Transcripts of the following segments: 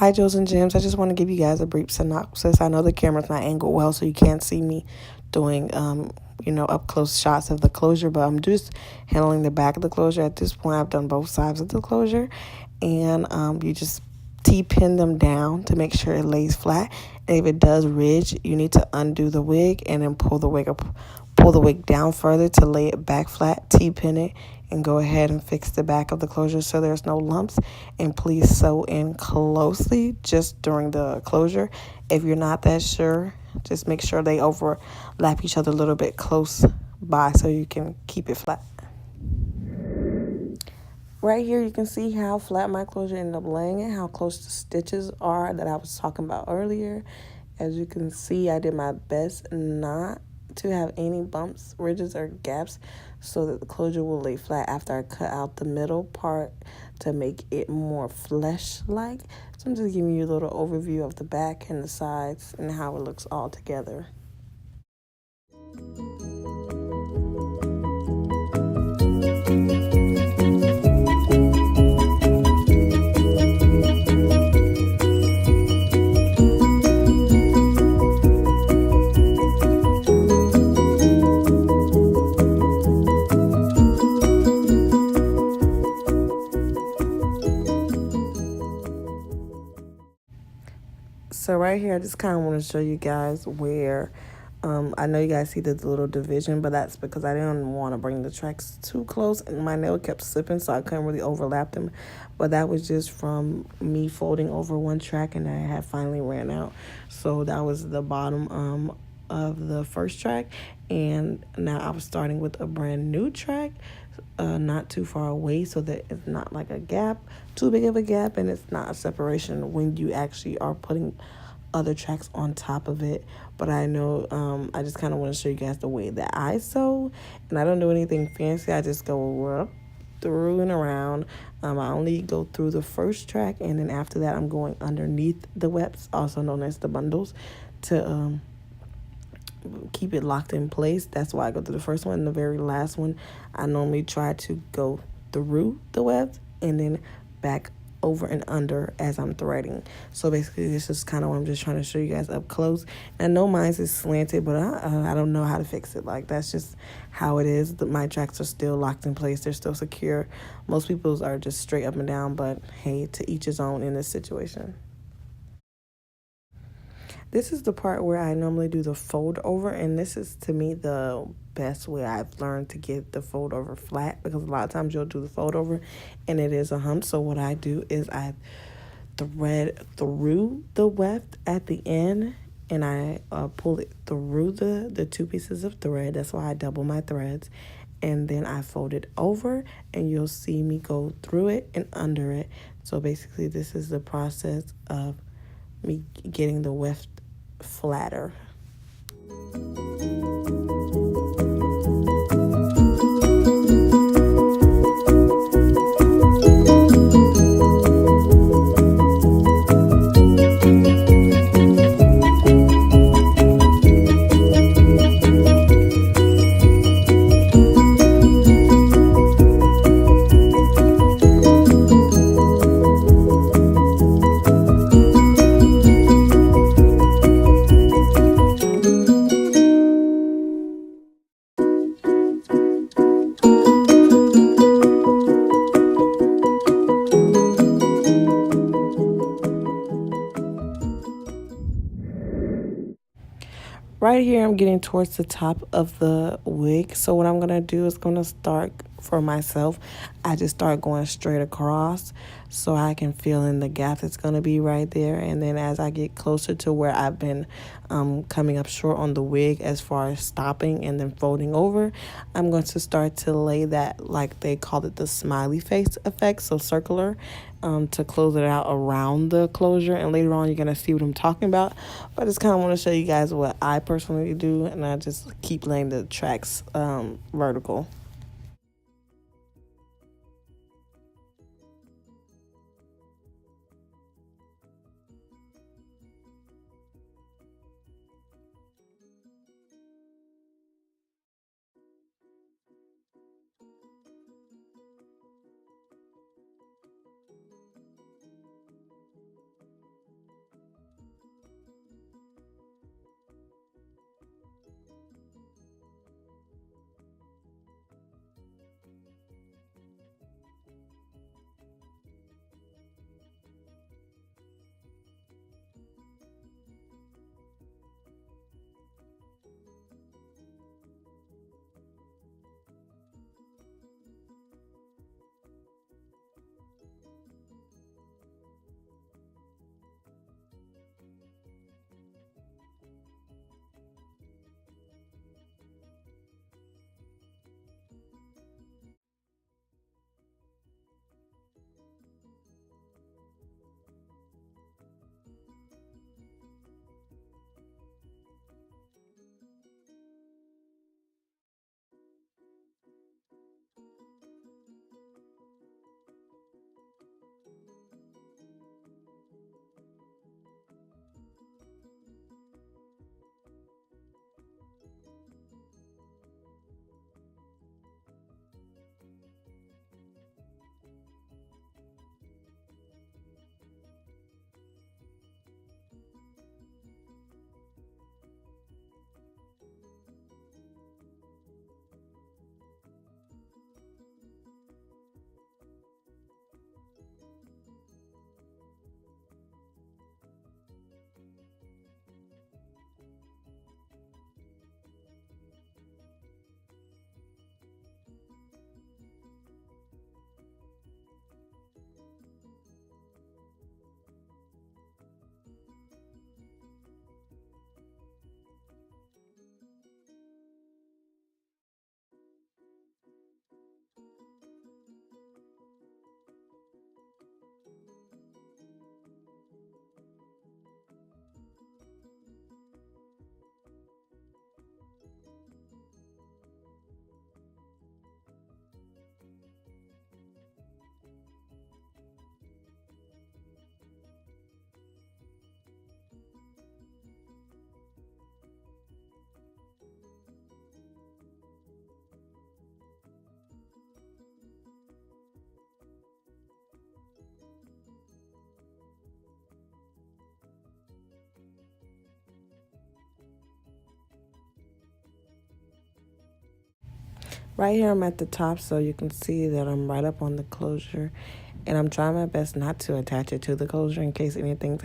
Hi, Jules and Jems. I just want to give you guys a brief synopsis. I know the camera's not angled well, so you can't see me doing, up close shots of the closure, but I'm just handling the back of the closure. At this point, I've done both sides of the closure, and you just T-pin them down to make sure it lays flat. And if it does ridge, you need to undo the wig and then pull the wig down further to lay it back flat, T-pin it, and go ahead and fix the back of the closure so there's no lumps. And please sew in closely just during the closure. If you're not that sure, just make sure they overlap each other a little bit close by so you can keep it flat. Right here, you can see how flat my closure ended up laying and how close the stitches are that I was talking about earlier. As you can see, I did my best not to have any bumps, ridges, or gaps so that the closure will lay flat after I cut out the middle part to make it more flesh-like. So I'm just giving you a little overview of the back and the sides and how it looks all together. So right here, I just kind of want to show you guys where, I know you guys see the little division, but that's because I didn't want to bring the tracks too close and my nail kept slipping, so I couldn't really overlap them. But that was just from me folding over one track and I had finally ran out. So that was the bottom of the first track, and now I was starting with a brand new track, not too far away, so that it's not like a gap, too big of a gap, and it's not a separation when you actually are putting other tracks on top of it. But I know I just kind of want to show you guys the way that I sew, and I don't do anything fancy. I just go up, through and around. I only go through the first track, and then after that I'm going underneath the wefts, also known as the bundles, to keep it locked in place. That's why I go through the first one. And the very last one, I normally try to go through the webs and then back over and under as I'm threading. So basically, this is kind of what I'm just trying to show you guys up close. And I know mine is slanted, but I don't know how to fix it. Like, that's just how it is. My tracks are still locked in place. They're still secure. Most people's are just straight up and down, but hey, to each his own in this situation. This is the part where I normally do the fold over, and this is, to me, the best way I've learned to get the fold over flat, because a lot of times you'll do the fold over and it is a hump. So what I do is I thread through the weft at the end, and I pull it through the two pieces of thread. That's why I double my threads. And then I fold it over, and you'll see me go through it and under it. So basically, this is the process of me getting the weft flatter. Right here, I'm getting towards the top of the wig. So what I'm going to do is going to start, for myself, I just start going straight across so I can fill in the gap that's going to be right there. And then as I get closer to where I've been coming up short on the wig as far as stopping and then folding over, I'm going to start to lay that, like they call it, the smiley face effect, so circular, to close it out around the closure. And later on, you're going to see what I'm talking about. But I just kind of want to show you guys what I personally do, and I just keep laying the tracks vertical. Right here I'm at the top, so you can see that I'm right up on the closure, and I'm trying my best not to attach it to the closure in case anything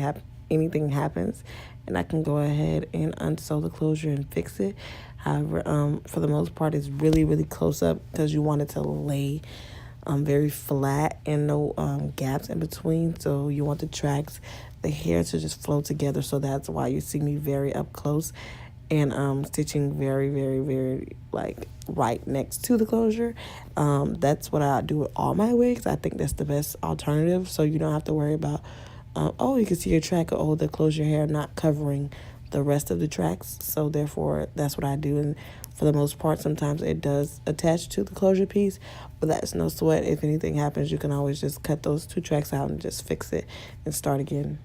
happens, and I can go ahead and unsew the closure and fix it. However, for the most part, it's really close up because you want it to lay very flat and no gaps in between. So you want the hair to just flow together. So that's why you see me very up close and stitching very like right next to the closure. That's what I do with all my wigs. I think that's the best alternative, so you don't have to worry about oh, you can see your track, or oh, the closure hair not covering the rest of the tracks. So therefore that's what I do, and for the most part sometimes it does attach to the closure piece, but that's no sweat. If anything happens, you can always just cut those 2 tracks out and just fix it and start again.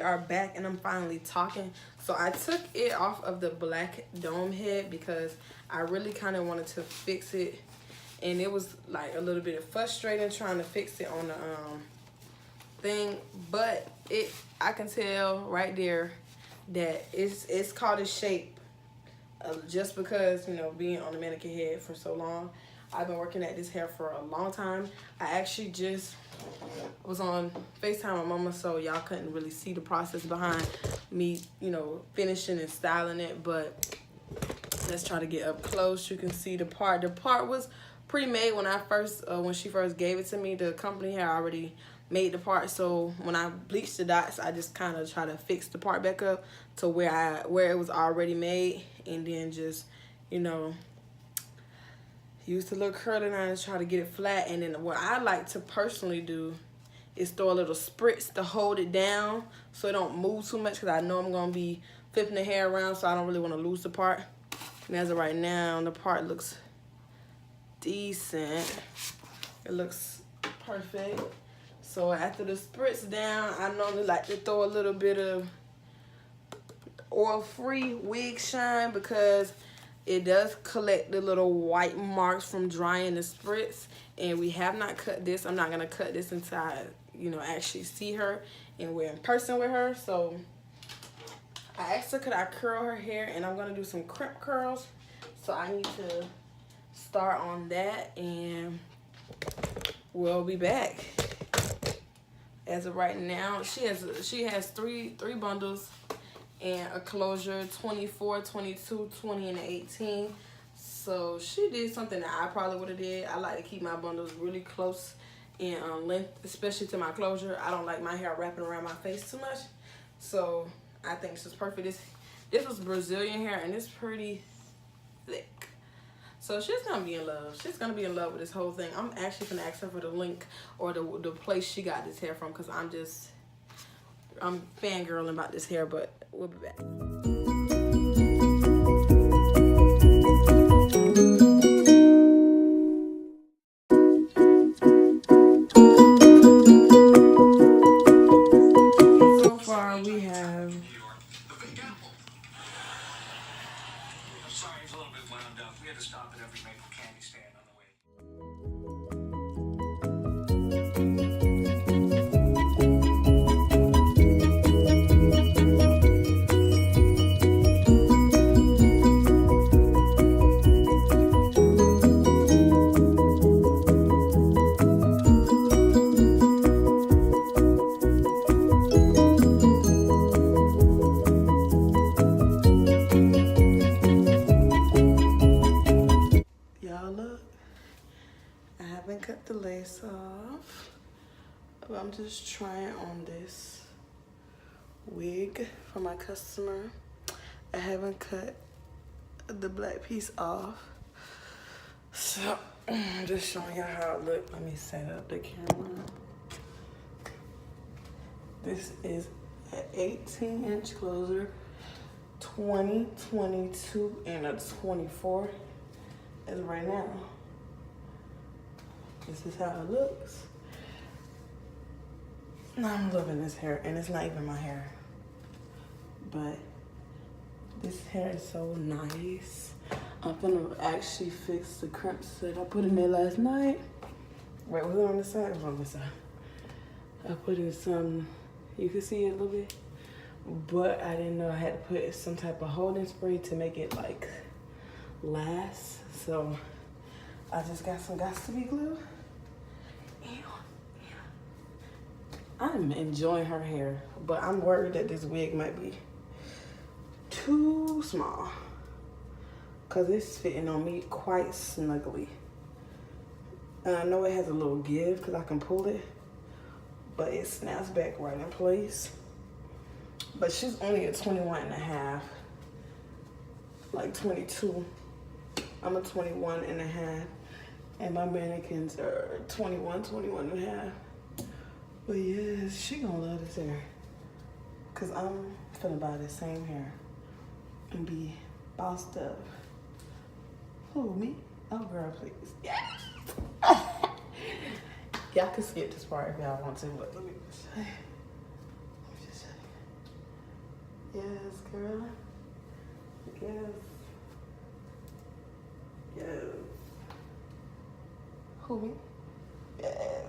Are back and I'm finally talking. So I took it off of the black dome head because I really kind of wanted to fix it, and it was like a little bit frustrating trying to fix it on the thing, but I can tell right there that it's caught its shape just because, you know, being on the mannequin head for so long. I've been working at this hair for a long time. I actually just was on FaceTime with Mama, so y'all couldn't really see the process behind me, you know, finishing and styling it. But let's try to get up close. You can see the part. The part was pre-made when when she first gave it to me. The company had already made the part, so when I bleached the dots, I just kind of try to fix the part back up to where it was already made, and then just, you know, use the little curling iron to try to get it flat. And then what I like to personally do is throw a little spritz to hold it down so it don't move too much, because I know I'm going to be flipping the hair around, so I don't really want to lose the part. And as of right now, the part looks decent. It looks perfect. So after the spritz down, I normally like to throw a little bit of oil-free wig shine, because it does collect the little white marks from drying the spritz. And we have not cut this. I'm not going to cut this until I, you know, actually see her and we're in person with her. So I asked her could I curl her hair, and I'm going to do some crimp curls. So I need to start on that, and we'll be back. As of right now, she has three bundles and a closure, 24, 22, 20, and 18. So she did something that I probably would have did. I like to keep my bundles really close in length, especially to my closure. I don't like my hair wrapping around my face too much. So I think this is perfect. This was Brazilian hair, and it's pretty thick. So she's gonna be in love. She's gonna be in love with this whole thing. I'm actually gonna ask her for the link or the place she got this hair from, because I'm fangirling about this hair, but we'll be back. So far we have... Sorry, it's a little bit wound up. We had to stop at every maple candy stand on the way. I haven't cut the lace off, but I'm just trying on this wig for my customer. I haven't cut the black piece off, so I'm just showing y'all how it looks. Let me set up the camera. This is an 18-inch closer, 20, 22, and a 24 as right now. This is how it looks. I'm loving this hair, and it's not even my hair, but this hair is so nice. I'm gonna actually fix the crimps that I put in there last night. Wait, was it on this side? It was on this side. I put in some, you can see it a little bit, but I didn't know I had to put some type of holding spray to make it like last. So I just got some Got2b glue. I'm enjoying her hair, but I'm worried that this wig might be too small because it's fitting on me quite snugly. And I know it has a little give because I can pull it, but it snaps back right in place. But she's only a 21 and a half, like 22. I'm a 21 and a half, and my mannequins are 21, 21 and a half. But yes, she gonna love this hair. Cause I'm finna buy the same hair and be bossed up. Who, me? Oh girl, please. Yes! Y'all can skip this part if y'all want to, but let me just show you. Yes, girl. Yes. Yes. Who, me? Yes.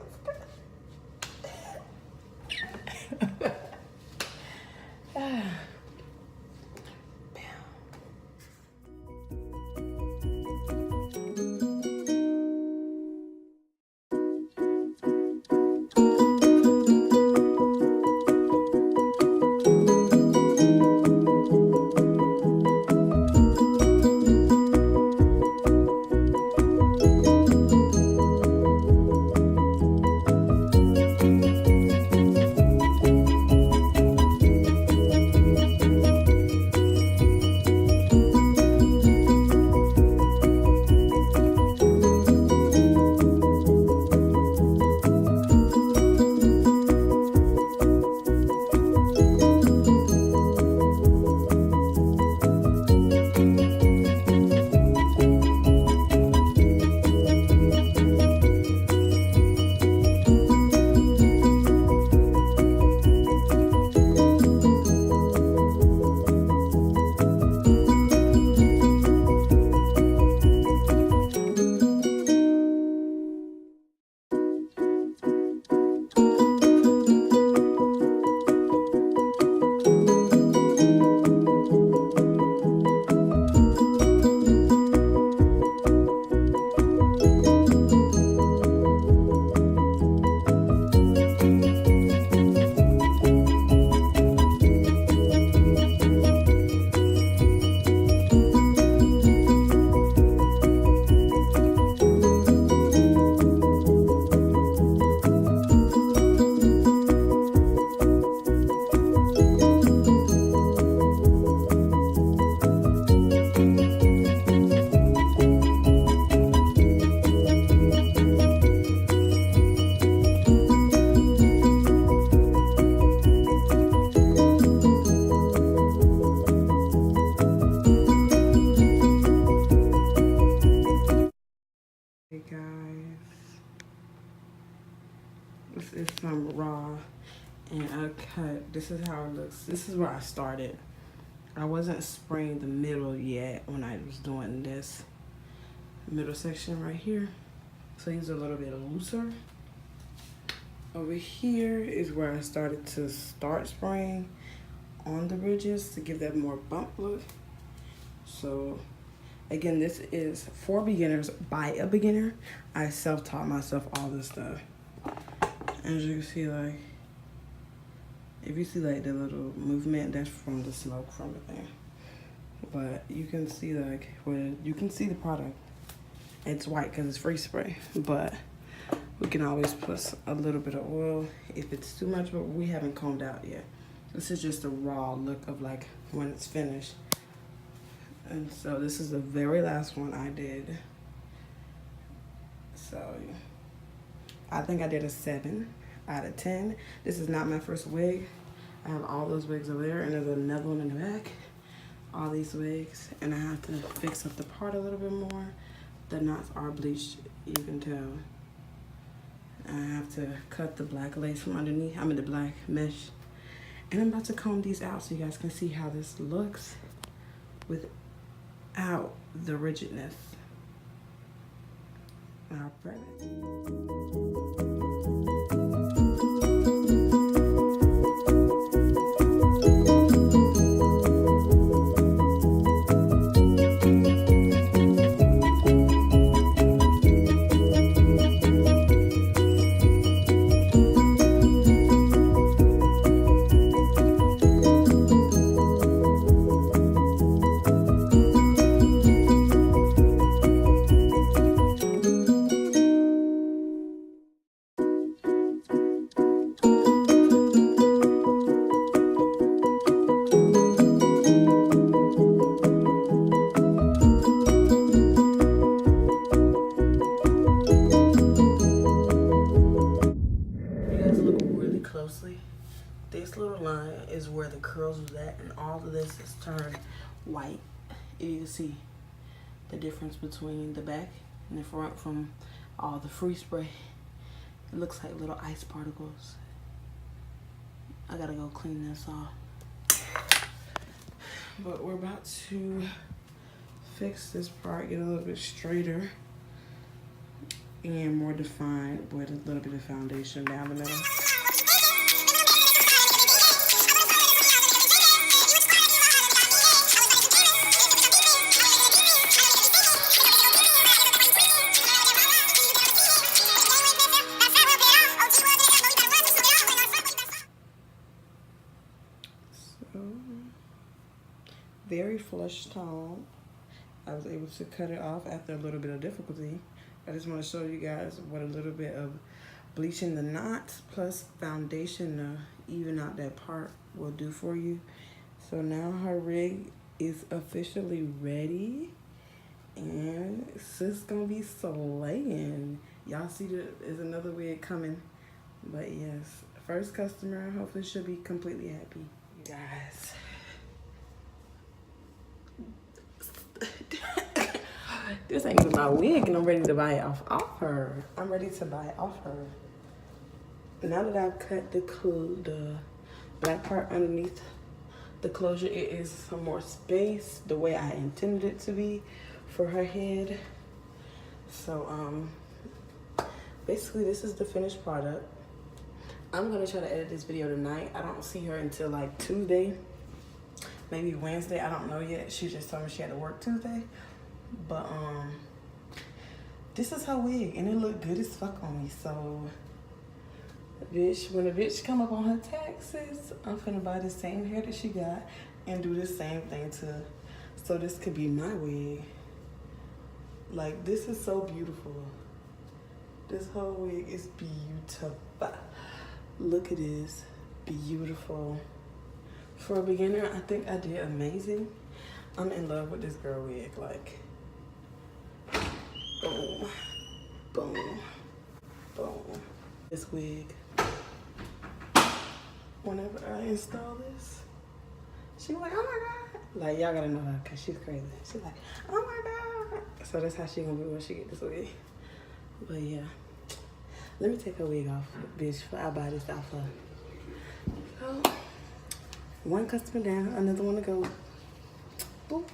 This is some raw and uncut. This is how it looks. This is where I started. I wasn't spraying the middle yet when I was doing this middle section right here. So these are a little bit looser. Over here is where I started to start spraying on the ridges to give that more bump look. So again, this is for beginners by a beginner. I self-taught myself all this stuff. As you can see, like, if you see like the little movement, that's from the smoke from the thing. But you can see like where you can see the product. It's white because it's free spray, but we can always put a little bit of oil if it's too much, but we haven't combed out yet. This is just a raw look of like when it's finished. And so this is the very last one I did. So I think I did a 7 out of 10. This is not my first wig. I have all those wigs over there, and there's another one in the back. All these wigs, and I have to fix up the part a little bit more. The knots are bleached, you can tell. I have to cut the black lace from underneath. I mean the black mesh. And I'm about to comb these out so you guys can see how this looks without the rigidness. All right. Closely, this little line is where the curls was at, and all of this is turned white. You can see the difference between the back and the front from all the free spray. It looks like little ice particles. I gotta go clean this off. But we're about to fix this part, get a little bit straighter and more defined with a little bit of foundation down the middle. Very flush tone. I was able to cut it off after a little bit of difficulty. I just want to show you guys what a little bit of bleaching the knots plus foundation to even out that part will do for you. So now her rig is officially ready, and sis gonna be slaying. Y'all see there's another wig coming, but yes, first customer, hopefully she'll be completely happy. You guys, this ain't even my wig, and I'm ready to buy it off her. I'm ready to buy it off her. Now that I've cut the black part underneath the closure, it is some more space the way I intended it to be for her head. So basically this is the finished product. I'm gonna try to edit this video tonight. I don't see her until like Tuesday, maybe Wednesday, I don't know yet. She just told me she had to work Tuesday. But this is her wig, and it looked good as fuck on me. So bitch, when the bitch come up on her taxes, I'm finna buy the same hair that she got and do the same thing so this could be my wig. Like, this is so beautiful. This whole wig is beautiful. Look at this, beautiful. For a beginner, I think I did amazing. I'm in love with this girl wig, like, boom, boom, boom. This wig, whenever I install this, she was like, oh my God. Like, y'all gotta know her, cause she's crazy. She's like, oh my God. So that's how she gonna be when she get this wig. But yeah, let me take her wig off, bitch, before I buy this off her. So, one customer down, another one to go. Boop.